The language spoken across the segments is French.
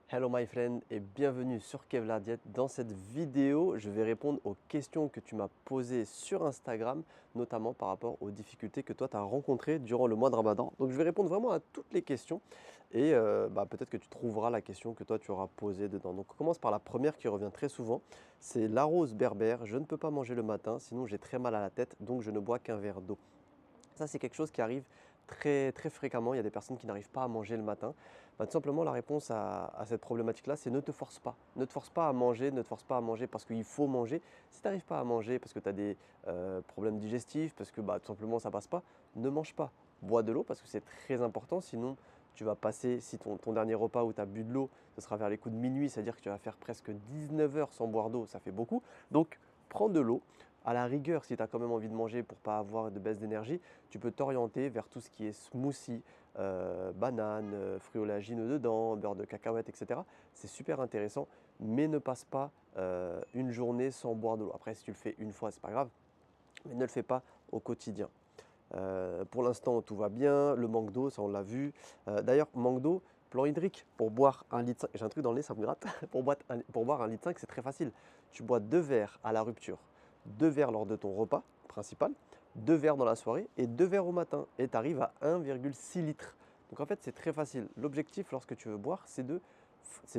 Hello my friend et bienvenue sur Kevlar Diet. Dans cette vidéo, je vais répondre aux questions que tu m'as posées sur Instagram, notamment par rapport aux difficultés que toi tu as rencontrées durant le mois de Ramadan. Donc je vais répondre vraiment à toutes les questions et peut-être que tu trouveras la question que toi tu auras posée dedans. Donc on commence par la première qui revient très souvent, c'est la rose berbère. Je ne peux pas manger le matin, sinon j'ai très mal à la tête, donc je ne bois qu'un verre d'eau. Ça, c'est quelque chose qui arrive très, très fréquemment. Il y a des personnes qui n'arrivent pas à manger le matin. Tout simplement, la réponse à cette problématique-là, c'est ne te force pas. Ne te force pas à manger, ne te force pas à manger parce qu'il faut manger. Si tu n'arrives pas à manger parce que tu as des problèmes digestifs, parce que tout simplement ça passe pas, ne mange pas. Bois de l'eau parce que c'est très important. Sinon, tu vas passer, si ton dernier repas où tu as bu de l'eau, ce sera vers les coups de minuit, c'est-à-dire que tu vas faire presque 19 heures sans boire d'eau, ça fait beaucoup. Donc, prends de l'eau. À la rigueur, si tu as quand même envie de manger pour ne pas avoir de baisse d'énergie, tu peux t'orienter vers tout ce qui est smoothie, banane, fruits oléagineux dedans, beurre de cacahuète, etc. C'est super intéressant, mais ne passe pas une journée sans boire de l'eau. Après, si tu le fais une fois, c'est pas grave, mais ne le fais pas au quotidien. Pour l'instant, tout va bien. Le manque d'eau, ça on l'a vu. D'ailleurs, manque d'eau, plan hydrique, pour boire 1,5 litre, j'ai un truc dans le nez, ça me gratte. Pour boire 1,5 litre, c'est très facile. Tu bois 2 verres à la rupture, 2 verres lors de ton repas principal, 2 verres dans la soirée et 2 verres au matin. Et tu arrives à 1,6 litre. Donc en fait, c'est très facile. L'objectif lorsque tu veux boire, c'est de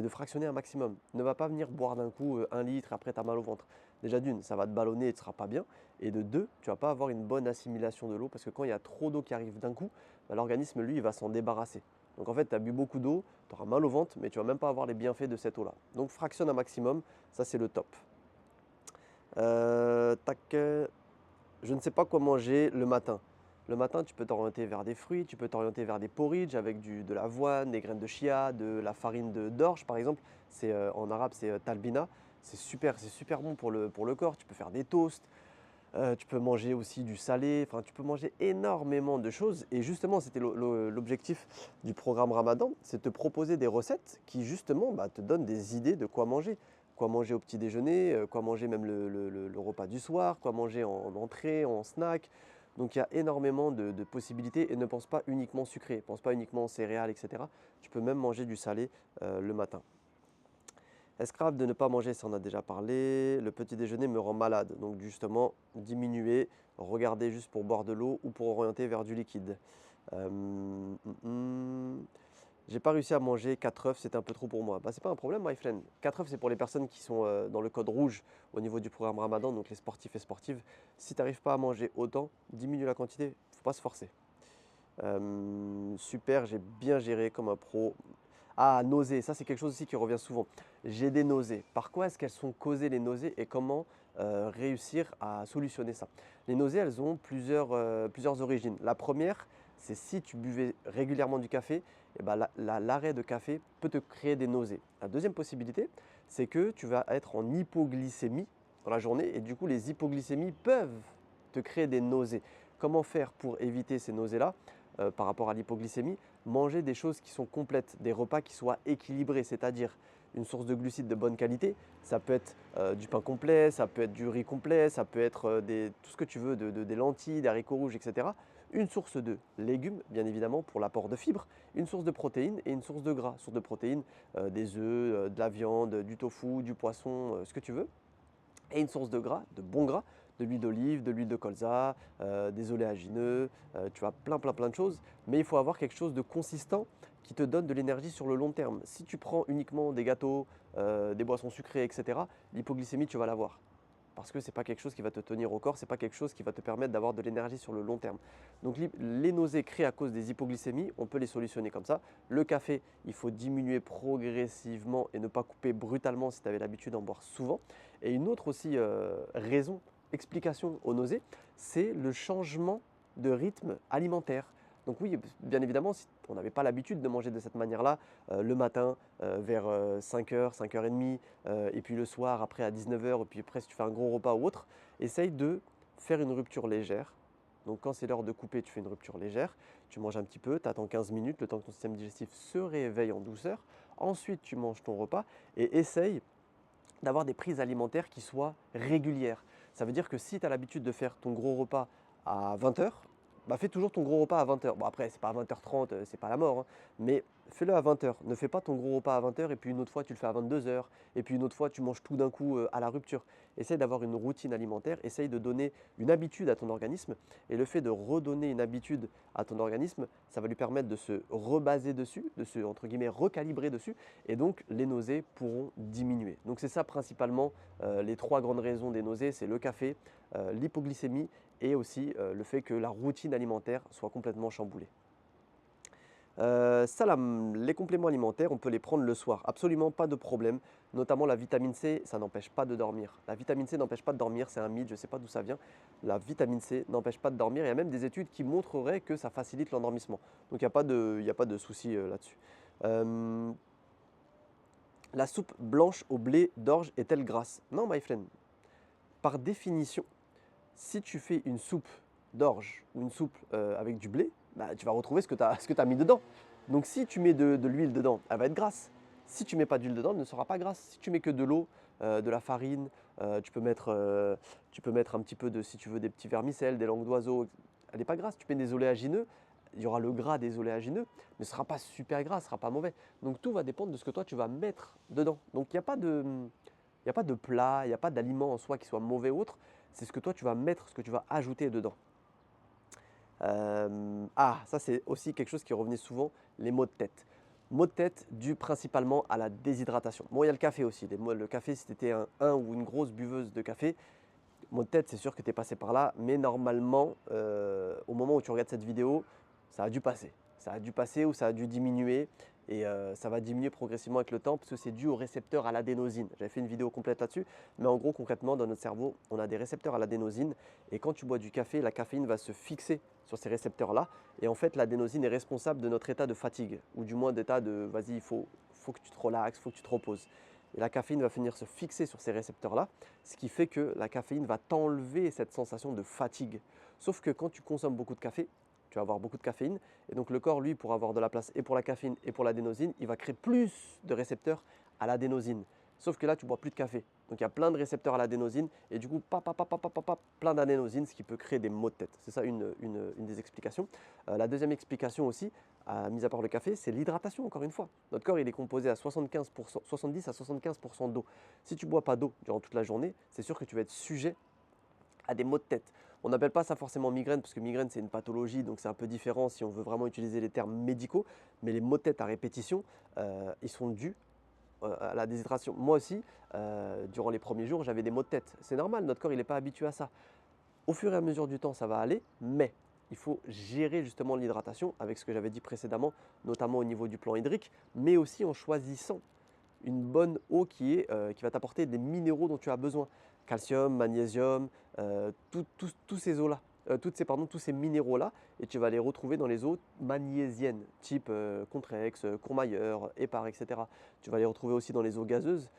fractionner un maximum. Ne va pas venir boire d'un coup 1 litre, après tu as mal au ventre. Déjà d'une, ça va te ballonner et tu ne seras pas bien. Et de deux, tu ne vas pas avoir une bonne assimilation de l'eau parce que quand il y a trop d'eau qui arrive d'un coup, l'organisme, lui, il va s'en débarrasser. Donc en fait, tu as bu beaucoup d'eau, tu auras mal au ventre, mais tu ne vas même pas avoir les bienfaits de cette eau-là. Donc fractionne un maximum, ça c'est le top. Tac, je ne sais pas quoi manger le matin. Le matin, tu peux t'orienter vers des fruits, tu peux t'orienter vers des porridge avec de l'avoine, des graines de chia, de la farine d'orge par exemple. En arabe, c'est talbina. C'est super bon pour le corps. Tu peux faire des toasts. Tu peux manger aussi du salé, enfin tu peux manger énormément de choses et justement c'était l'objectif du programme Ramadan, c'est de te proposer des recettes qui justement te donnent des idées de quoi manger. Quoi manger au petit déjeuner, quoi manger même le repas du soir, quoi manger en entrée, en snack. Donc il y a énormément de possibilités et ne pense pas uniquement sucré, pense pas uniquement céréales, etc. Tu peux même manger du salé le matin. Est-ce grave de ne pas manger, ça on a déjà parlé. Le petit déjeuner me rend malade. Donc justement, diminuer, regarder juste pour boire de l'eau ou pour orienter vers du liquide. Hum, J'ai pas réussi à manger 4 œufs, c'était un peu trop pour moi. C'est pas un problème, my friend. 4 œufs, c'est pour les personnes qui sont dans le code rouge au niveau du programme Ramadan, donc les sportifs et sportives. Si tu n'arrives pas à manger autant, diminue la quantité, faut pas se forcer. Super, j'ai bien géré comme un pro. Ah, nausées, ça c'est quelque chose aussi qui revient souvent. J'ai des nausées. Par quoi est-ce qu'elles sont causées les nausées et comment réussir à solutionner ça? Les nausées, elles ont plusieurs origines. La première, c'est si tu buvais régulièrement du café, l'arrêt de café peut te créer des nausées. La deuxième possibilité, c'est que tu vas être en hypoglycémie dans la journée et du coup les hypoglycémies peuvent te créer des nausées. Comment faire pour éviter ces nausées-là par rapport à l'hypoglycémie? Manger des choses qui sont complètes, des repas qui soient équilibrés, c'est-à-dire une source de glucides de bonne qualité. Ça peut être du pain complet, ça peut être du riz complet, ça peut être tout ce que tu veux, des lentilles, des haricots rouges, etc. Une source de légumes, bien évidemment, pour l'apport de fibres, une source de protéines et une source de gras. Source de protéines, des œufs, de la viande, du tofu, du poisson, ce que tu veux et une source de gras, de bon gras, de l'huile d'olive, de l'huile de colza, des oléagineux, tu vois, plein de choses. Mais il faut avoir quelque chose de consistant qui te donne de l'énergie sur le long terme. Si tu prends uniquement des gâteaux, des boissons sucrées, etc., l'hypoglycémie, tu vas l'avoir. Parce que ce n'est pas quelque chose qui va te tenir au corps, ce n'est pas quelque chose qui va te permettre d'avoir de l'énergie sur le long terme. Donc les nausées créées à cause des hypoglycémies, on peut les solutionner comme ça. Le café, il faut diminuer progressivement et ne pas couper brutalement si tu avais l'habitude d'en boire souvent. Et une autre aussi raison, explication aux nausées, c'est le changement de rythme alimentaire. Donc oui, bien évidemment, si on n'avait pas l'habitude de manger de cette manière-là, le matin vers 5h, 5h30, et puis le soir après à 19h, et puis après si tu fais un gros repas ou autre, essaye de faire une rupture légère. Donc quand c'est l'heure de couper, tu fais une rupture légère, tu manges un petit peu, tu attends 15 minutes, le temps que ton système digestif se réveille en douceur. Ensuite, tu manges ton repas et essaye d'avoir des prises alimentaires qui soient régulières. Ça veut dire que si tu as l'habitude de faire ton gros repas à 20h, fais toujours ton gros repas à 20h. Bon après, c'est pas à 20h30, c'est pas la mort, hein, mais fais-le à 20 heures. Ne fais pas ton gros repas à 20 heures et puis une autre fois tu le fais à 22 heures et puis une autre fois tu manges tout d'un coup à la rupture. Essaye d'avoir une routine alimentaire, essaye de donner une habitude à ton organisme et le fait de redonner une habitude à ton organisme, ça va lui permettre de se rebaser dessus, de se entre guillemets recalibrer dessus et donc les nausées pourront diminuer. Donc c'est ça principalement les trois grandes raisons des nausées, c'est le café, l'hypoglycémie et aussi le fait que la routine alimentaire soit complètement chamboulée. Salam, les compléments alimentaires, on peut les prendre le soir, absolument pas de problème. Notamment la vitamine C, ça n'empêche pas de dormir. La vitamine C n'empêche pas de dormir, c'est un mythe, je ne sais pas d'où ça vient. La vitamine C n'empêche pas de dormir. Il y a même des études qui montreraient que ça facilite l'endormissement. Donc il n'y a pas de souci là-dessus. Euh, la soupe blanche au blé d'orge est-elle grasse? Non, my friend. Par définition, si tu fais une soupe d'orge ou une soupe avec du blé, bah, tu vas retrouver ce que tu as mis dedans. Donc si tu mets de l'huile dedans, elle va être grasse. Si tu mets pas d'huile dedans, elle ne sera pas grasse. Si tu mets que de l'eau, de la farine, tu peux mettre un petit peu de, si tu veux, des petits vermicelles, des langues d'oiseau, elle n'est pas grasse. Tu mets des oléagineux, il y aura le gras des oléagineux, mais ce ne sera pas super gras, ce ne sera pas mauvais. Donc tout va dépendre de ce que toi tu vas mettre dedans. Donc il n'y a pas de, il n'y a pas de plat, il n'y a pas d'aliment en soi qui soit mauvais ou autre. C'est ce que toi tu vas mettre, ce que tu vas ajouter dedans. Ça c'est aussi quelque chose qui revenait souvent, les maux de tête. Maux de tête dus principalement à la déshydratation. Bon, il y a le café aussi. Le café, si tu étais un ou une grosse buveuse de café, maux de tête, c'est sûr que tu es passé par là. Mais normalement, au moment où tu regardes cette vidéo, ça a dû passer. Ça a dû passer ou ça a dû diminuer. Et ça va diminuer progressivement avec le temps parce que c'est dû au récepteur à l'adénosine. J'avais fait une vidéo complète là-dessus. Mais en gros, concrètement, dans notre cerveau, on a des récepteurs à l'adénosine. Et quand tu bois du café, la caféine va se fixer sur ces récepteurs-là. Et en fait, l'adénosine est responsable de notre état de fatigue. Ou du moins d'état de, vas-y, faut que tu te relaxes, il faut que tu te reposes. Et la caféine va venir se fixer sur ces récepteurs-là, ce qui fait que la caféine va t'enlever cette sensation de fatigue. Sauf que quand tu consommes beaucoup de café, tu vas avoir beaucoup de caféine, et donc le corps, lui, pour avoir de la place et pour la caféine et pour l'adénosine, il va créer plus de récepteurs à l'adénosine. Sauf que là, tu bois plus de café. Donc il y a plein de récepteurs à l'adénosine, et du coup, plein d'adénosine, ce qui peut créer des maux de tête. C'est ça une des explications. La deuxième explication aussi, mis à part le café, c'est l'hydratation, encore une fois. Notre corps, il est composé à 75%, 70 à 75% d'eau. Si tu ne bois pas d'eau durant toute la journée, c'est sûr que tu vas être sujet à des maux de tête. On n'appelle pas ça forcément migraine, parce que migraine, c'est une pathologie, donc c'est un peu différent si on veut vraiment utiliser les termes médicaux. Mais les maux de tête à répétition, ils sont dus à la déshydratation. Moi aussi, durant les premiers jours, j'avais des maux de tête. C'est normal, notre corps, il n'est pas habitué à ça. Au fur et à mesure du temps, ça va aller, mais il faut gérer justement l'hydratation avec ce que j'avais dit précédemment, notamment au niveau du plan hydrique, mais aussi en choisissant une bonne eau qui va t'apporter des minéraux dont tu as besoin. Calcium, magnésium, tous ces eaux-là, tous ces minéraux-là, et tu vas les retrouver dans les eaux magnésiennes, type Contrex, Courmayeur, Épar, etc. Tu vas les retrouver aussi dans les eaux gazeuses,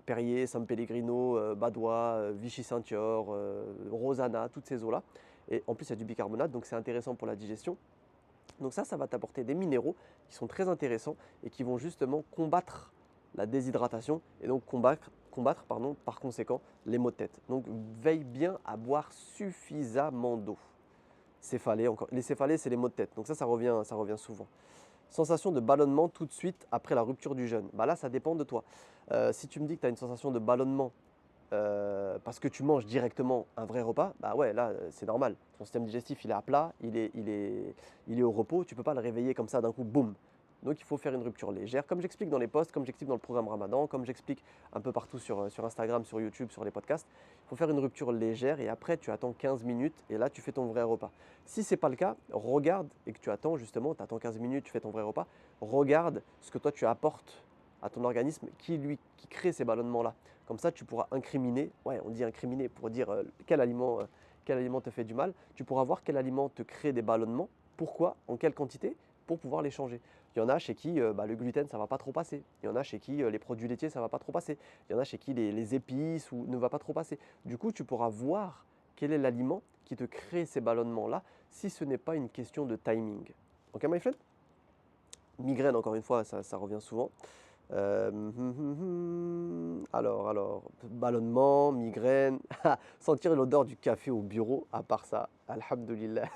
Perrier, San Pellegrino, Badois, Vichy Saint-Thior, Rosanna, toutes ces eaux-là. Et en plus, il y a du bicarbonate, donc c'est intéressant pour la digestion. Donc ça va t'apporter des minéraux qui sont très intéressants et qui vont justement combattre la déshydratation et donc combattre par conséquent les maux de tête. Donc veille bien à boire suffisamment d'eau. Les céphalées, c'est les maux de tête. Donc ça revient souvent. Sensation de ballonnement tout de suite après la rupture du jeûne. Bah là, ça dépend de toi. Si tu me dis que tu as une sensation de ballonnement parce que tu manges directement un vrai repas, bah ouais, là, c'est normal. Ton système digestif, il est à plat, il est au repos. Tu ne peux pas le réveiller comme ça d'un coup, boum. Donc, il faut faire une rupture légère, comme j'explique dans les posts, comme j'explique dans le programme Ramadan, comme j'explique un peu partout sur Instagram, sur YouTube, sur les podcasts. Il faut faire une rupture légère et après, tu attends 15 minutes et là, tu fais ton vrai repas. Si ce n'est pas le cas, regarde et que tu attends justement, tu attends 15 minutes, tu fais ton vrai repas, regarde ce que toi, tu apportes à ton organisme qui crée ces ballonnements-là. Comme ça, tu pourras incriminer, ouais, on dit incriminer pour dire quel aliment te fait du mal. Tu pourras voir quel aliment te crée des ballonnements, pourquoi, en quelle quantité, pour pouvoir les changer. Il y en a chez qui le gluten, ça ne va pas trop passer. Il y en a chez qui les produits laitiers, ça ne va pas trop passer. Il y en a chez qui les épices ne va pas trop passer. Du coup, tu pourras voir quel est l'aliment qui te crée ces ballonnements-là si ce n'est pas une question de timing. Ok, my friend? Migraine, encore une fois, ça revient souvent. Alors, ballonnement, migraine, sentir l'odeur du café au bureau, à part ça, alhamdoulilah.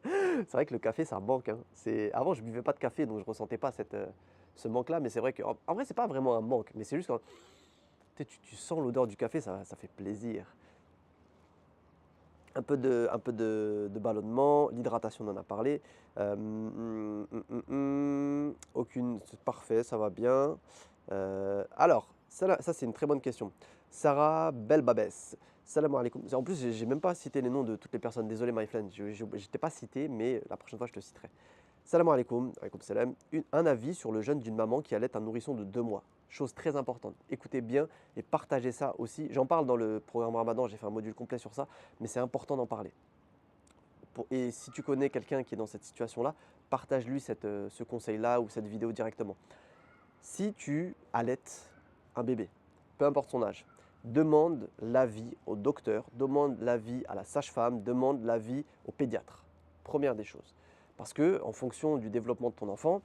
C'est vrai que le café, ça manque, hein. Avant, je buvais pas de café, donc je ressentais pas ce manque-là. Mais c'est vrai en vrai, c'est pas vraiment un manque, mais c'est juste quand tu sens l'odeur du café, ça fait plaisir. Un peu de ballonnement, l'hydratation, on en a parlé. C'est parfait, ça va bien. Alors, ça c'est une très bonne question. Sarah Belbabès. Salam alaikum. En plus, j'ai même pas cité les noms de toutes les personnes. Désolé, my friend, je t'ai pas cité, mais la prochaine fois, je te citerai. Salam alaikum, alaikum salam. Un avis sur le jeûne d'une maman qui allait un nourrisson de 2 mois. Chose très importante. Écoutez bien et partagez ça aussi. J'en parle dans le programme Ramadan, j'ai fait un module complet sur ça, mais c'est important d'en parler. Et si tu connais quelqu'un qui est dans cette situation-là, partage-lui ce conseil-là ou cette vidéo directement. Si tu allaites un bébé, peu importe son âge, demande l'avis au docteur, demande l'avis à la sage-femme, demande l'avis au pédiatre. Première des choses. Parce que en fonction du développement de ton enfant,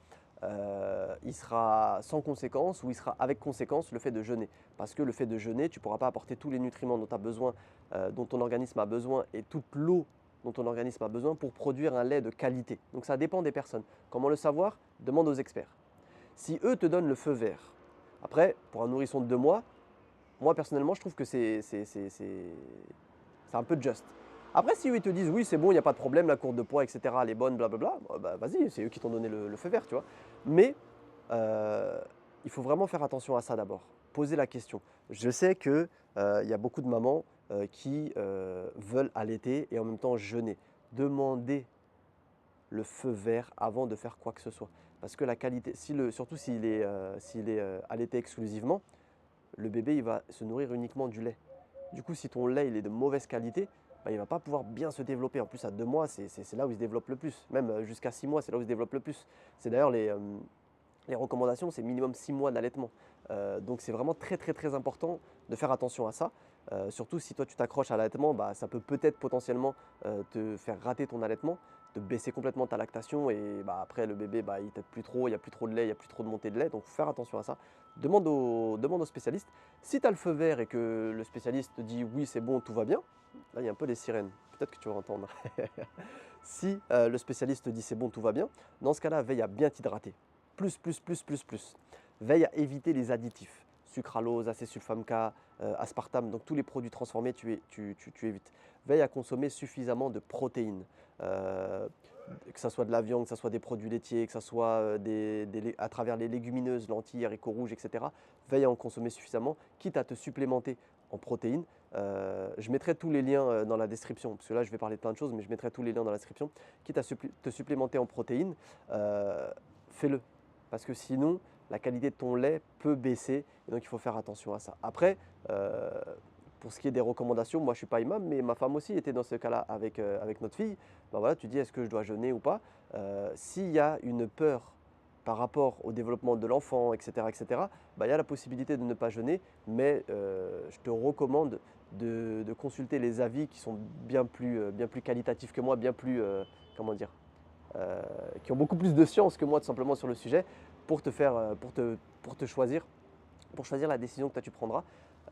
il sera sans conséquence ou il sera avec conséquence le fait de jeûner. Parce que le fait de jeûner, tu ne pourras pas apporter tous les nutriments dont tu as besoin, dont ton organisme a besoin et toute l'eau dont ton organisme a besoin pour produire un lait de qualité. Donc ça dépend des personnes. Comment le savoir? Demande aux experts. Si eux te donnent le feu vert, après, pour un nourrisson de 2 mois, moi personnellement, je trouve que c'est un peu juste. Après, si eux ils te disent oui, c'est bon, il n'y a pas de problème, la courbe de poids, etc., elle est bonne, blablabla, bah, vas-y, c'est eux qui t'ont donné le feu vert, tu vois. Mais euh, il faut vraiment faire attention à ça d'abord. Poser la question. Je sais qu'il y a beaucoup de mamans qui veulent allaiter et en même temps jeûner. Demandez le feu vert avant de faire quoi que ce soit. Parce que la qualité, surtout s'il est allaité exclusivement, le bébé il va se nourrir uniquement du lait. Du coup, si ton lait il est de mauvaise qualité, bah, il ne va pas pouvoir bien se développer. En plus, à 2 mois, c'est là où il se développe le plus. Même jusqu'à 6 mois, c'est là où il se développe le plus. C'est d'ailleurs les recommandations, c'est minimum 6 mois d'allaitement. Donc c'est vraiment très très très important de faire attention à ça. Surtout si toi tu t'accroches à l'allaitement, bah, ça peut peut-être potentiellement te faire rater ton allaitement, te baisser complètement ta lactation et bah, après le bébé bah, il t'aide plus trop, il n'y a plus trop de lait, il n'y a plus trop de montée de lait. Donc faut faire attention à ça. Demande au spécialiste. Si tu as le feu vert et que le spécialiste te dit oui c'est bon, tout va bien, là il y a un peu des sirènes. Peut-être que tu vas entendre. Si le spécialiste te dit c'est bon, tout va bien, dans ce cas-là, veille à bien t'hydrater. Plus, plus, plus, plus, plus. Veille à éviter les additifs. Sucralose, acésulfame K, aspartame, donc tous les produits transformés, tu évites. Veille à consommer suffisamment de protéines. Que ce soit de la viande, que ce soit des produits laitiers, que ce soit à travers les légumineuses, lentilles, haricots rouges, etc. Veille à en consommer suffisamment, quitte à te supplémenter en protéines. Je mettrai tous les liens dans la description, parce que là je vais parler de plein de choses, mais je mettrai tous les liens dans la description. Quitte à te supplémenter en protéines, fais-le. Parce que sinon, la qualité de ton lait peut baisser, et donc il faut faire attention à ça. Après, pour ce qui est des recommandations, moi je ne suis pas imam, mais ma femme aussi était dans ce cas-là avec notre fille. Ben voilà, tu dis est-ce que je dois jeûner ou pas. S'il y a une peur par rapport au développement de l'enfant, etc., etc., ben, il y a la possibilité de ne pas jeûner, mais je te recommande de consulter les avis qui sont bien plus qualitatifs que moi, bien plus, comment dire, qui ont beaucoup plus de science que moi tout simplement sur le sujet pour te faire, pour te choisir, pour choisir la décision que toi tu prendras.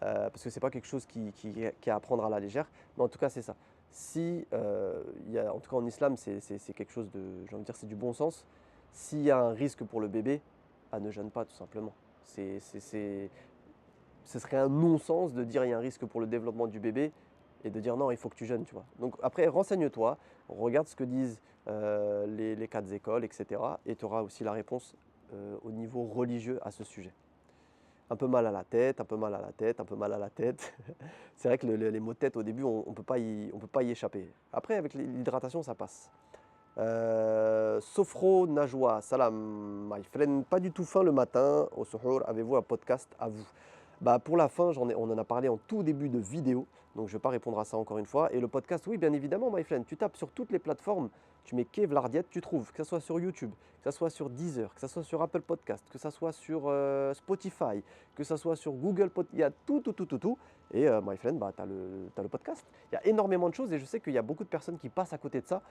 Parce que ce n'est pas quelque chose qui est à prendre à la légère, mais en tout cas c'est ça. Si, en tout cas en islam, c'est quelque chose de, j'ai envie de dire, c'est du bon sens. S'il y a un risque pour le bébé, ne jeûne pas tout simplement. Ce serait un non-sens de dire il y a un risque pour le développement du bébé et de dire non, il faut que tu jeûnes, tu vois. Donc après, renseigne-toi, regarde ce que disent les quatre écoles, etc. Et tu auras aussi la réponse au niveau religieux à ce sujet. Un peu mal à la tête, un peu mal à la tête, un peu mal à la tête. C'est vrai que les maux de tête au début, on ne peut pas y échapper. Après, avec l'hydratation, ça passe. Sofro Najwa, salam my friend, pas du tout faim le matin au suhour, avez-vous un podcast à vous? Bah pour la fin, on en a parlé en tout début de vidéo, donc je ne vais pas répondre à ça encore une fois. Et le podcast, oui bien évidemment my friend, tu tapes sur toutes les plateformes, tu mets Kev Lardiette, tu trouves, que ce soit sur YouTube, que ce soit sur Deezer, que ce soit sur Apple Podcast, que ce soit sur Spotify, que ce soit sur Google Podcast, il y a tout, tout, tout, tout, tout. Et my friend, bah, tu as le podcast. Il y a énormément de choses et je sais qu'il y a beaucoup de personnes qui passent à côté de ça.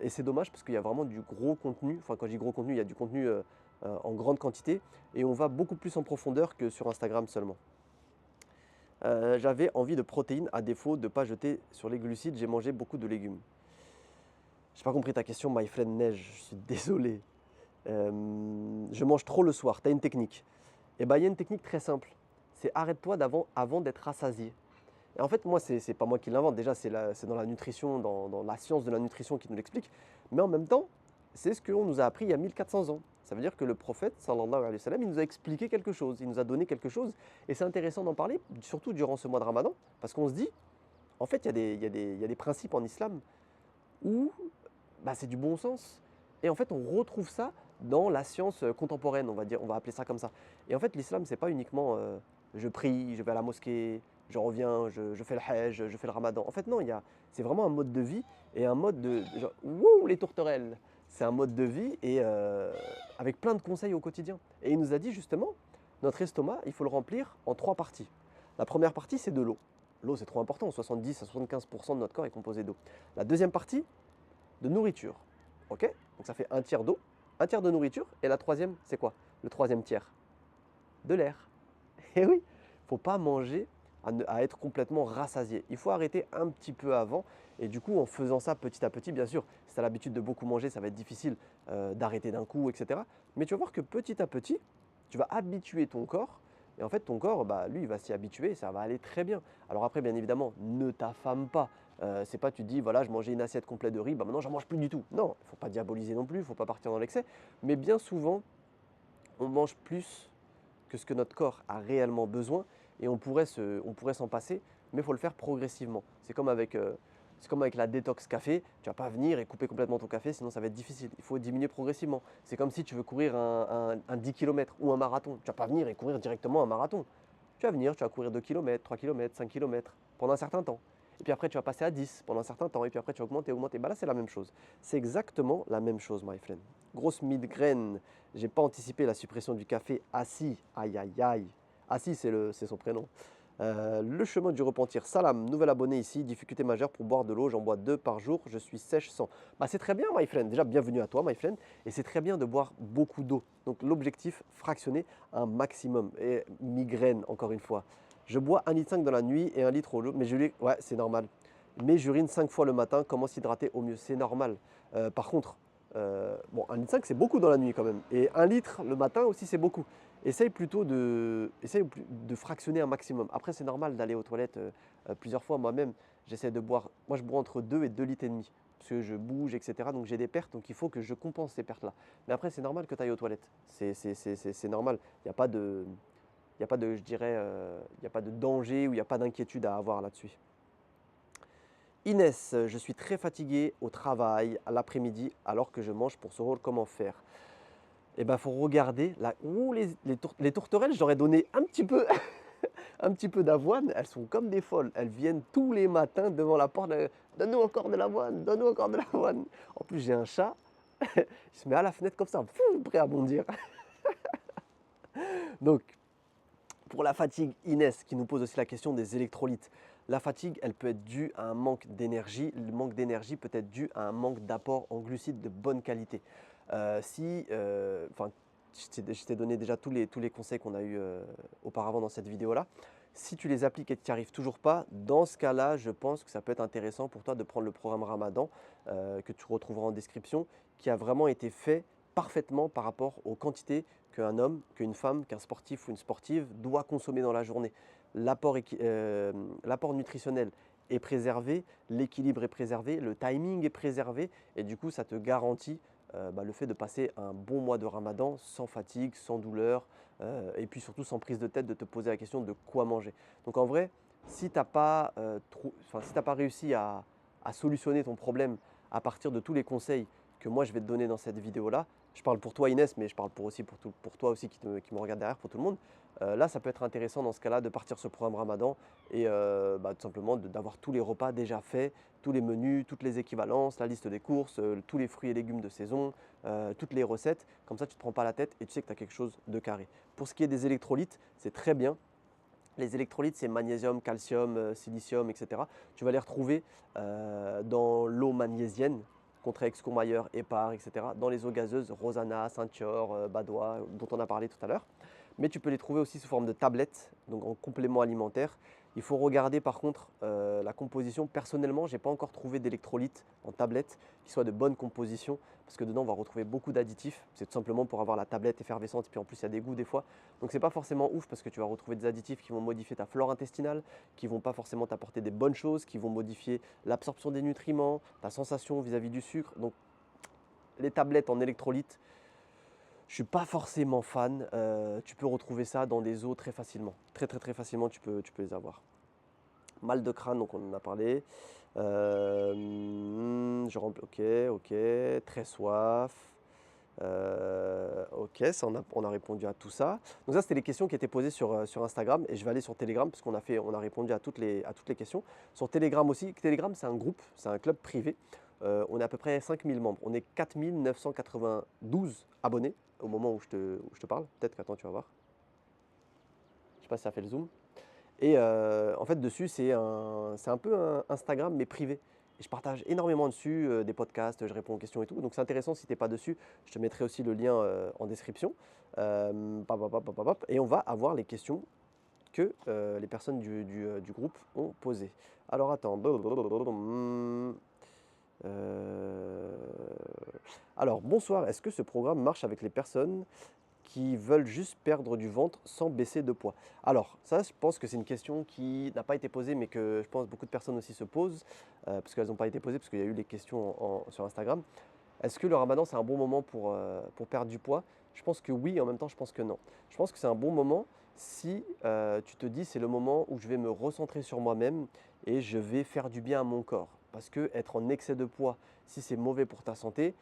Et c'est dommage parce qu'il y a vraiment du gros contenu. Enfin, quand je dis gros contenu, il y a du contenu en grande quantité. Et on va beaucoup plus en profondeur que sur Instagram seulement. J'avais envie de protéines à défaut de ne pas jeter sur les glucides. J'ai mangé beaucoup de légumes. J'ai pas compris ta question, my friend Neige, je suis désolé. Je mange trop le soir, tu as une technique. Eh ben, il y a une technique très simple. C'est arrête-toi avant d'être rassasié. Et en fait, moi, c'est pas moi qui l'invente. Déjà, c'est dans la nutrition, dans la science de la nutrition qui nous l'explique. Mais en même temps, c'est ce qu'on nous a appris il y a 1400 ans. Ça veut dire que le prophète, sallallahu alayhi wa sallam, il nous a expliqué quelque chose, il nous a donné quelque chose. Et c'est intéressant d'en parler, surtout durant ce mois de Ramadan, parce qu'on se dit, en fait, il y a des principes en islam où bah, c'est du bon sens. Et en fait, on retrouve ça dans la science contemporaine, on va dire, on va appeler ça comme ça. Et en fait, l'islam, c'est pas uniquement je prie, je vais à la mosquée, je reviens, je fais le hajj, je fais le ramadan. En fait, non, c'est vraiment un mode de vie et un mode de. Genre, wouh, les tourterelles! C'est un mode de vie et avec plein de conseils au quotidien. Et il nous a dit justement, notre estomac, il faut le remplir en 3 parties. La première partie, c'est de l'eau. L'eau, c'est trop important, 70 à 75% de notre corps est composé d'eau. La deuxième partie, de nourriture. Ok? Donc ça fait un tiers d'eau, un tiers de nourriture. Et la troisième, c'est quoi? Le troisième tiers? De l'air. Et oui, il ne faut pas manger à être complètement rassasié. Il faut arrêter un petit peu avant. Et du coup, en faisant ça petit à petit, bien sûr, si tu as l'habitude de beaucoup manger, ça va être difficile d'arrêter d'un coup, etc. Mais tu vas voir que petit à petit, tu vas habituer ton corps. Et en fait, ton corps, bah, lui, il va s'y habituer et ça va aller très bien. Alors après, bien évidemment, ne t'affame pas. C'est pas tu te dis, voilà, je mangeais une assiette complète de riz, bah maintenant j'en mange plus du tout. Non, il ne faut pas diaboliser non plus, il ne faut pas partir dans l'excès. Mais bien souvent, on mange plus que ce que notre corps a réellement besoin et on pourrait s'en passer, mais il faut le faire progressivement. C'est comme avec la détox café, tu vas pas venir et couper complètement ton café, sinon ça va être difficile. Il faut diminuer progressivement. C'est comme si tu veux courir un 10 km ou un marathon. Tu vas pas venir et courir directement un marathon. Tu vas venir, tu vas courir 2 km, 3 km, 5 km pendant un certain temps. Et puis après, tu vas passer à 10 pendant un certain temps. Et puis après, tu vas augmenter, augmenter. Bah là, c'est la même chose. C'est exactement la même chose, my friend. Grosse migraine. J'ai pas anticipé la suppression du café assis. Aïe, aïe, aïe. Assis, c'est son prénom. Le chemin du repentir. Salam, nouvel abonné ici. Difficulté majeure pour boire de l'eau. J'en bois 2 par jour. Je suis sèche sans. Bah, c'est très bien, my friend. Déjà, bienvenue à toi, my friend. Et c'est très bien de boire beaucoup d'eau. Donc, l'objectif, fractionner un maximum. Et migraine, encore une fois. Je bois 1,5 litre dans la nuit et 1 litre au jour. Mais ouais, c'est normal. Mais j'urine 5 fois le matin. Comment s'hydrater au mieux? C'est normal. Par contre, bon, 1,5 litre, c'est beaucoup dans la nuit quand même. Et 1 litre le matin aussi, c'est beaucoup. Essaye plutôt de fractionner un maximum. Après, c'est normal d'aller aux toilettes plusieurs fois. Moi-même, j'essaie de boire. Moi, je bois entre 2 et 2 litres et demi. Parce que je bouge, etc. Donc j'ai des pertes. Donc il faut que je compense ces pertes-là. Mais après, c'est normal que tu ailles aux toilettes. C'est normal. Il n'y a pas de. Il n'y a pas de, je dirais, il n'y a pas de danger ou il n'y a pas d'inquiétude à avoir là-dessus. Inès, je suis très fatigué au travail à l'après-midi alors que je mange pour ce rôle. Comment faire? Eh ben, faut regarder. Là, ouh, les tourterelles, j'aurais donné un petit peu, un petit peu d'avoine. Elles sont comme des folles. Elles viennent tous les matins devant la porte. Donne-nous encore de l'avoine, donne-nous encore de l'avoine. En plus, j'ai un chat. Il se met à la fenêtre comme ça, fou, prêt à bondir. Donc, pour la fatigue, Inès qui nous pose aussi la question des électrolytes. La fatigue, elle peut être due à un manque d'énergie. Le manque d'énergie peut être dû à un manque d'apport en glucides de bonne qualité. Enfin, je t'ai donné déjà tous les conseils qu'on a eu auparavant dans cette vidéo-là. Si tu les appliques et que tu n'y arrives toujours pas, dans ce cas-là, je pense que ça peut être intéressant pour toi de prendre le programme Ramadan que tu retrouveras en description, qui a vraiment été fait parfaitement par rapport aux quantités qu'un homme, qu'une femme, qu'un sportif ou une sportive doit consommer dans la journée. L'apport nutritionnel est préservé, l'équilibre est préservé, le timing est préservé et du coup ça te garantit le fait de passer un bon mois de Ramadan sans fatigue, sans douleur et puis surtout sans prise de tête de te poser la question de quoi manger. Donc en vrai, si tu n'as pas, pas réussi à solutionner ton problème à partir de tous les conseils que moi je vais te donner dans cette vidéo-là, je parle pour toi Inès, mais je parle pour toi aussi qui me regarde derrière, pour tout le monde. Là, ça peut être intéressant dans ce cas-là de partir sur ce programme Ramadan et tout simplement d'avoir tous les repas déjà faits, tous les menus, toutes les équivalences, la liste des courses, tous les fruits et légumes de saison, toutes les recettes. Comme ça, tu ne te prends pas la tête et tu sais que tu as quelque chose de carré. Pour ce qui est des électrolytes, c'est très bien. Les électrolytes, c'est magnésium, calcium, silicium, etc. Tu vas les retrouver dans l'eau magnésienne, Contrex, Courmayeur, Épar, etc. Dans les eaux gazeuses, Rosanna, Saint-Thior, Badois, dont on a parlé tout à l'heure. Mais tu peux les trouver aussi sous forme de tablettes, donc en complément alimentaire. Il faut regarder par contre la composition. Personnellement, je n'ai pas encore trouvé d'électrolyte en tablette qui soit de bonne composition parce que dedans on va retrouver beaucoup d'additifs. C'est tout simplement pour avoir la tablette effervescente et puis en plus il y a des goûts des fois. Donc c'est pas forcément ouf parce que tu vas retrouver des additifs qui vont modifier ta flore intestinale, qui vont pas forcément t'apporter des bonnes choses, qui vont modifier l'absorption des nutriments, ta sensation vis-à-vis du sucre. Donc les tablettes en électrolyte, je suis pas forcément fan. Tu peux retrouver ça dans des eaux très facilement. Très très très facilement, tu peux les avoir. Mal de crâne, donc on en a parlé. Ok, ok. Très soif. Ok, ça, on a répondu à tout ça. Donc ça, c'était les questions qui étaient posées sur Instagram. Et je vais aller sur Telegram parce on a répondu à toutes les questions. Sur Telegram aussi. Telegram, c'est un groupe, c'est un club privé. On est à peu près 5000 membres. On est 4992 abonnés au moment où je te parle. Peut-être qu'attends, tu vas voir. Je ne sais pas si ça fait le zoom. Et en fait, dessus, c'est un peu un Instagram, mais privé. Et je partage énormément dessus des podcasts, je réponds aux questions et tout. Donc c'est intéressant si tu n'es pas dessus. Je te mettrai aussi le lien en description. Et on va avoir les questions que les personnes du groupe ont posées. Alors attends. Alors bonsoir, est-ce que ce programme marche avec les personnes qui veulent juste perdre du ventre sans baisser de poids? Alors, ça, je pense que c'est une question qui n'a pas été posée, mais que je pense beaucoup de personnes aussi se posent, parce qu'elles n'ont pas été posées, parce qu'il y a eu les questions sur Instagram. Est-ce que le ramadan, c'est un bon moment pour perdre du poids? Je pense que oui, et en même temps, je pense que non. Je pense que c'est un bon moment si tu te dis c'est le moment où je vais me recentrer sur moi-même et je vais faire du bien à mon corps. Parce que être en excès de poids, si c'est mauvais pour ta santé,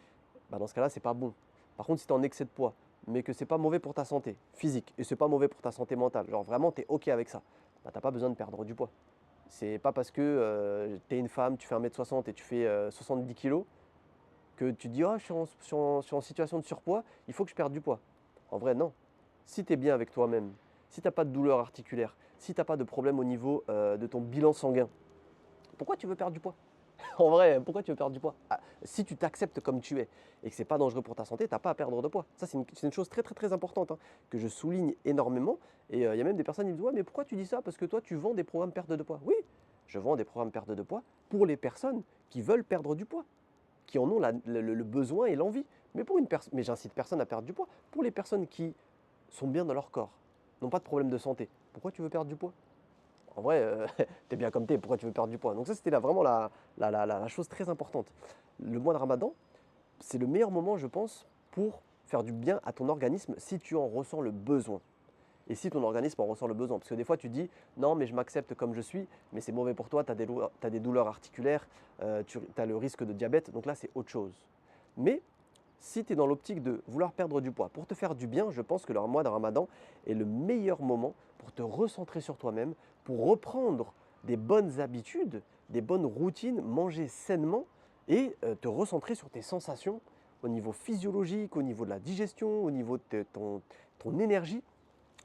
bah dans ce cas-là, c'est pas bon. Par contre, si tu es en excès de poids, mais que c'est pas mauvais pour ta santé physique et c'est pas mauvais pour ta santé mentale, genre vraiment tu es OK avec ça, bah, t'as pas besoin de perdre du poids. C'est pas parce que tu es une femme, tu fais 1m60 et tu fais 70 kilos que tu dis: «Oh, je suis en situation de surpoids, il faut que je perde du poids». En vrai, non. Si tu es bien avec toi-même, si tu n'as pas de douleur articulaire, si tu n'as pas de problème au niveau de ton bilan sanguin, pourquoi tu veux perdre du poids? En vrai, pourquoi tu veux perdre du poids? Ah, si tu t'acceptes comme tu es et que c'est pas dangereux pour ta santé, tu n'as pas à perdre de poids. Ça, c'est une chose très, très, très importante, hein, que je souligne énormément. Et il y a même des personnes qui me disent: «Ouais, mais pourquoi tu dis ça? Parce que toi, tu vends des programmes perte de poids». Oui, je vends des programmes perte de poids pour les personnes qui veulent perdre du poids, qui en ont le besoin et l'envie. Mais j'incite personne à perdre du poids. Pour les personnes qui sont bien dans leur corps, n'ont pas de problème de santé, pourquoi tu veux perdre du poids? En vrai, tu es bien comme tu es, pourquoi tu veux perdre du poids? Donc ça, c'était là vraiment la chose très importante. Le mois de Ramadan, c'est le meilleur moment, je pense, pour faire du bien à ton organisme si tu en ressens le besoin. Et si ton organisme en ressent le besoin. Parce que des fois, tu dis: «Non, mais je m'accepte comme je suis», mais c'est mauvais pour toi, tu as des douleurs articulaires, tu as le risque de diabète, donc là, c'est autre chose. Mais si tu es dans l'optique de vouloir perdre du poids, pour te faire du bien, je pense que le mois de Ramadan est le meilleur moment pour te recentrer sur toi-même, pour reprendre des bonnes habitudes, des bonnes routines, manger sainement et te recentrer sur tes sensations au niveau physiologique, au niveau de la digestion, au niveau de ton énergie.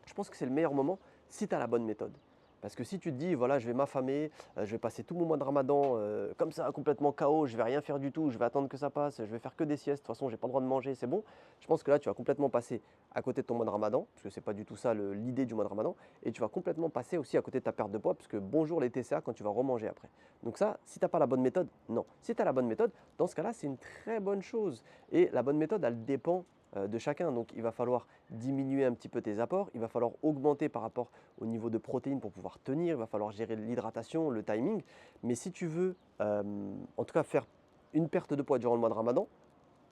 Je pense que c'est le meilleur moment si tu as la bonne méthode. Parce que si tu te dis, voilà, je vais m'affamer, je vais passer tout mon mois de Ramadan comme ça, complètement KO, je vais rien faire du tout, je vais attendre que ça passe, je vais faire que des siestes, de toute façon, j'ai pas le droit de manger, c'est bon. Je pense que là, tu vas complètement passer à côté de ton mois de Ramadan, parce que c'est pas du tout ça l'idée du mois de Ramadan, et tu vas complètement passer aussi à côté de ta perte de poids, parce que bonjour les TCA quand tu vas remanger après. Donc ça, si tu n'as pas la bonne méthode, non. Si tu as la bonne méthode, dans ce cas-là, c'est une très bonne chose. Et la bonne méthode, elle dépend de chacun. Donc il va falloir diminuer un petit peu tes apports, il va falloir augmenter par rapport au niveau de protéines pour pouvoir tenir, il va falloir gérer l'hydratation, le timing. Mais si tu veux en tout cas faire une perte de poids durant le mois de Ramadan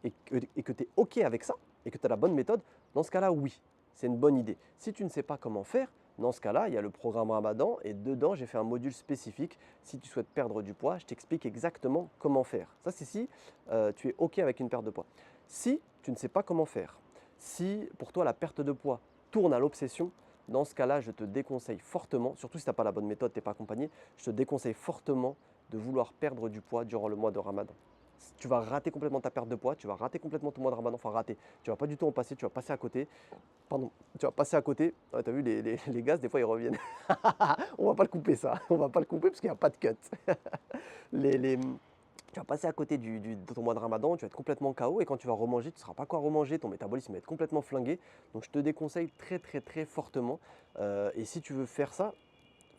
et que tu es OK avec ça et que tu as la bonne méthode, dans ce cas-là, oui, c'est une bonne idée. Si tu ne sais pas comment faire, dans ce cas-là, il y a le programme Ramadan et dedans, j'ai fait un module spécifique. Si tu souhaites perdre du poids, je t'explique exactement comment faire. Ça, c'est si tu es OK avec une perte de poids. Si tu ne sais pas comment faire, si pour toi la perte de poids tourne à l'obsession, dans ce cas-là, je te déconseille fortement, surtout si tu n'as pas la bonne méthode, tu n'es pas accompagné, je te déconseille fortement de vouloir perdre du poids durant le mois de Ramadan. Tu vas rater complètement ta perte de poids, tu vas rater complètement ton mois de Ramadan, enfin rater, tu vas pas du tout en passer, tu vas passer à côté. Pardon, tu vas passer à côté. Ah, tu as vu, les gaz, des fois, ils reviennent. On va pas le couper, ça. On va pas le couper parce qu'il n'y a pas de cut. Tu vas passer à côté de ton mois de Ramadan, tu vas être complètement KO et quand tu vas remanger, tu ne sauras pas quoi remanger, ton métabolisme va être complètement flingué. Donc je te déconseille très très très fortement. Et si tu veux faire ça,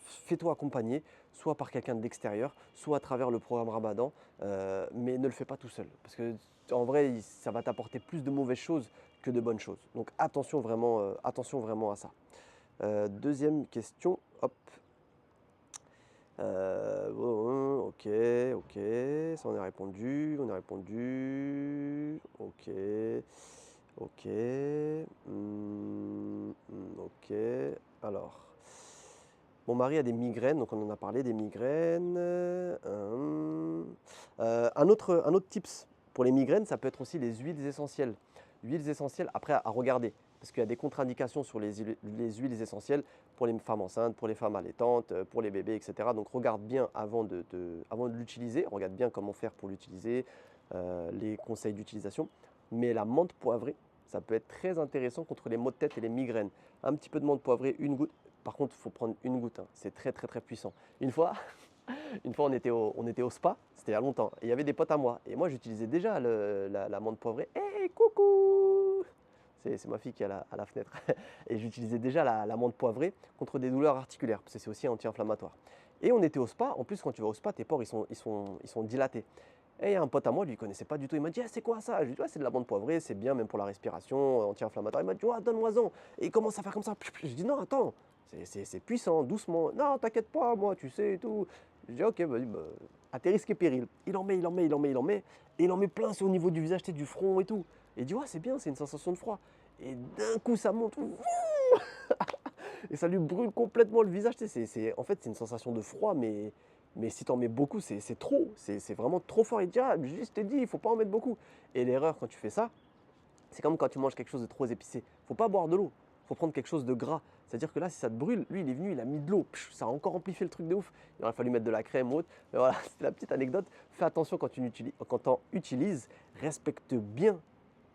fais-toi accompagner, soit par quelqu'un de l'extérieur, soit à travers le programme Ramadan, mais ne le fais pas tout seul. Parce que en vrai, ça va t'apporter plus de mauvaises choses que de bonnes choses. Donc attention vraiment à ça. Deuxième question, hop. Ok, ok, ça on a répondu, ok, ok, ok. Alors, mon mari a des migraines, donc on en a parlé des migraines. Un autre tips pour les migraines, ça peut être aussi les huiles essentielles. Huiles essentielles, après à regarder, parce qu'il y a des contre-indications sur les huiles essentielles pour les femmes enceintes, pour les femmes allaitantes, pour les bébés, etc. Donc regarde bien avant de l'utiliser, regarde bien comment faire pour l'utiliser, les conseils d'utilisation. Mais la menthe poivrée, ça peut être très intéressant contre les maux de tête et les migraines. Un petit peu de menthe poivrée, une goutte. Par contre, il faut prendre une goutte, hein. C'est très très très puissant. Une fois, on était au spa, c'était il y a longtemps, et il y avait des potes à moi. Et moi, j'utilisais déjà la menthe poivrée. Hé, coucou! C'est ma fille qui est à la fenêtre. Et j'utilisais déjà la menthe poivrée contre des douleurs articulaires, parce que c'est aussi anti-inflammatoire. Et on était au spa. En plus, quand tu vas au spa, tes pores, ils sont dilatés. Et il y a un pote à moi, lui, il ne connaissait pas du tout. Il m'a dit, ah, c'est quoi ça? Je lui ai dit, ouais, c'est de la menthe poivrée, c'est bien même pour la respiration, anti-inflammatoire. Il m'a dit, ouais, donne-moi-en. Et il commence à faire comme ça. Je dis, non, attends, c'est puissant, doucement. Non, t'inquiète pas, moi, tu sais et tout. Je dis, ok, vas-y, bah, à tes risques et périls. Il en met, il en met, il en met, il en met. Et il en met plein, c'est au niveau du visage, du front et tout. Et il dit, ouais, c'est bien, c'est une sensation de froid. Et d'un coup, ça monte. Et ça lui brûle complètement le visage. Tu sais, en fait, c'est une sensation de froid, mais si tu en mets beaucoup, c'est trop. C'est vraiment trop fort. Il dit, ah, je t'ai dit, il ne faut pas en mettre beaucoup. Et l'erreur quand tu fais ça, c'est comme quand tu manges quelque chose de trop épicé. Il ne faut pas boire de l'eau. Il faut prendre quelque chose de gras. C'est-à-dire que là, si ça te brûle, lui, il est venu, il a mis de l'eau. Ça a encore amplifié le truc de ouf. Il aurait fallu mettre de la crème ou autre. Mais voilà, c'était la petite anecdote. Fais attention quand tu utilises. Respecte bien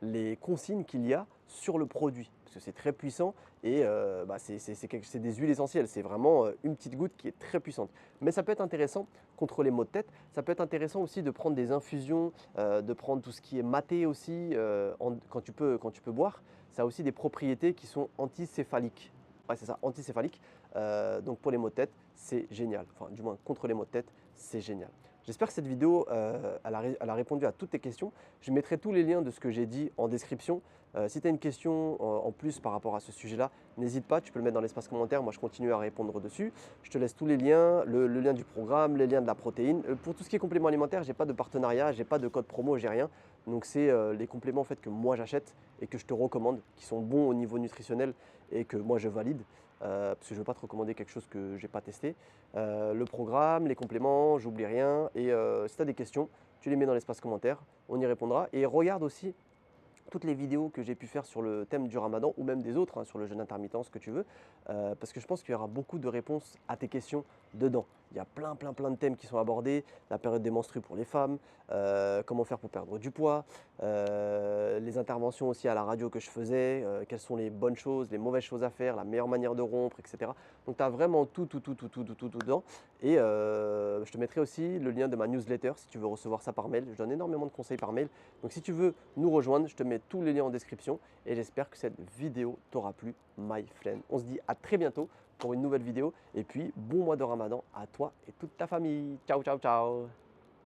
les consignes qu'il y a sur le produit. Parce que c'est très puissant et bah, c'est des huiles essentielles. C'est vraiment une petite goutte qui est très puissante. Mais ça peut être intéressant contre les maux de tête. Ça peut être intéressant aussi de prendre des infusions, de prendre tout ce qui est maté aussi quand tu peux boire. Ça a aussi des propriétés qui sont anticéphaliques. Ouais, c'est ça, anticéphaliques. Donc pour les maux de tête, c'est génial. Enfin, du moins, contre les maux de tête, c'est génial. J'espère que cette vidéo, elle a répondu à toutes tes questions. Je mettrai tous les liens de ce que j'ai dit en description. Si tu as une question en plus par rapport à ce sujet-là, n'hésite pas, tu peux le mettre dans l'espace commentaire. Moi, je continue à répondre dessus. Je te laisse tous les liens, le lien du programme, les liens de la protéine. Pour tout ce qui est complément alimentaire, je n'ai pas de partenariat, je n'ai pas de code promo, j'ai rien. Donc, c'est les compléments en fait, que moi j'achète et que je te recommande, qui sont bons au niveau nutritionnel et que moi je valide. Parce que je ne veux pas te recommander quelque chose que je n'ai pas testé. Le programme, les compléments, j'oublie rien. Et si tu as des questions, tu les mets dans l'espace commentaire, on y répondra. Et regarde aussi toutes les vidéos que j'ai pu faire sur le thème du ramadan ou même des autres, hein, sur le jeûne intermittent, ce que tu veux, parce que je pense qu'il y aura beaucoup de réponses à tes questions dedans. Il y a plein de thèmes qui sont abordés, la période des menstrues pour les femmes, comment faire pour perdre du poids, les interventions aussi à la radio que je faisais, quelles sont les bonnes choses, les mauvaises choses à faire, la meilleure manière de rompre, etc. Donc tu as vraiment tout dedans. Et je te mettrai aussi le lien de ma newsletter si tu veux recevoir ça par mail. Je donne énormément de conseils par mail. Donc si tu veux nous rejoindre, je te mets tous les liens en description. Et j'espère que cette vidéo t'aura plu, my friend. On se dit à très bientôt pour une nouvelle vidéo. Et puis bon mois de Ramadan à toi et toute ta famille. Ciao, ciao, ciao.